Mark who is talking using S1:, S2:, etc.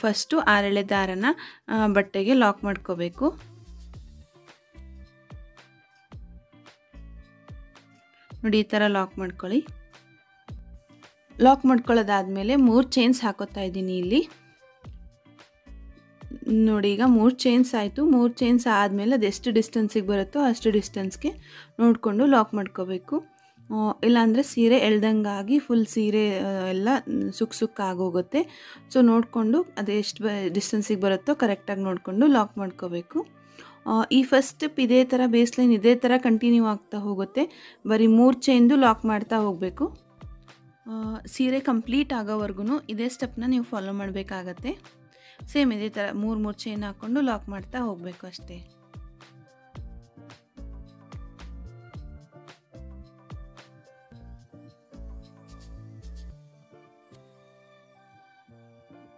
S1: First 6 ಎಳೆ ದಾರನ ಬಟ್ಟೆಗೆ ಲಾಕ್ ಮಾಡ್ಕೋಬೇಕು. ನೋಡಿ ಈ ಥರ ಲಾಕ್ ಮಾಡ್ಕೊಳ್ಳಿ. ಲಾಕ್ ಮಾಡ್ಕೊಳ್ಳೋದಾದಮೇಲೆ 3 ಚೈನ್ಸ್ ಹಾಕೋತಾ ಇದ್ದೀನಿ ಇಲ್ಲಿ. ನೋಡಿ ಈಗ 3 ಚೈನ್ಸ್ ಆಯಿತು. 3 ಚೈನ್ಸ್ ಆದಮೇಲೆ ಅದೆಷ್ಟು ಡಿಸ್ಟೆನ್ಸಿಗೆ ಬರುತ್ತೋ ಅಷ್ಟು ಡಿಸ್ಟೆನ್ಸ್ಗೆ ನೋಡಿಕೊಂಡು ಲಾಕ್ ಮಾಡ್ಕೋಬೇಕು. ಇಲ್ಲಾಂದರೆ ಸೀರೆ ಎಳ್ದಂಗಾಗಿ ಫುಲ್ ಸೀರೆ ಎಲ್ಲ ಸುಕ್ಕಾಗೋಗುತ್ತೆ. ಸೊ ನೋಡಿಕೊಂಡು ಅದೆಷ್ಟು ಡಿಸ್ಟೆನ್ಸಿಗೆ ಬರುತ್ತೋ ಕರೆಕ್ಟಾಗಿ ನೋಡಿಕೊಂಡು ಲಾಕ್ ಮಾಡ್ಕೋಬೇಕು. ಈ ಫಸ್ಟ್ ಸ್ಟೆಪ್ ಇದೇ ಥರ ಬೇಸ್ಲೈನ್ ಇದೇ ಥರ ಕಂಟಿನ್ಯೂ ಆಗ್ತಾ ಹೋಗುತ್ತೆ. ಬರೀ 3 ಚೈನ್ದು ಲಾಕ್ ಮಾಡ್ತಾ ಹೋಗಬೇಕು. ಸೀರೆ ಕಂಪ್ಲೀಟ್ ಆಗೋವರೆಗೂ ಇದೇ ಸ್ಟೆಪ್ನ ನೀವು ಫಾಲೋ ಮಾಡಬೇಕಾಗತ್ತೆ. ಸೇಮ್ ಇದೇ ಥರ 3 ಚೈನ್ ಹಾಕ್ಕೊಂಡು ಲಾಕ್ ಮಾಡ್ತಾ ಹೋಗಬೇಕು ಅಷ್ಟೇ.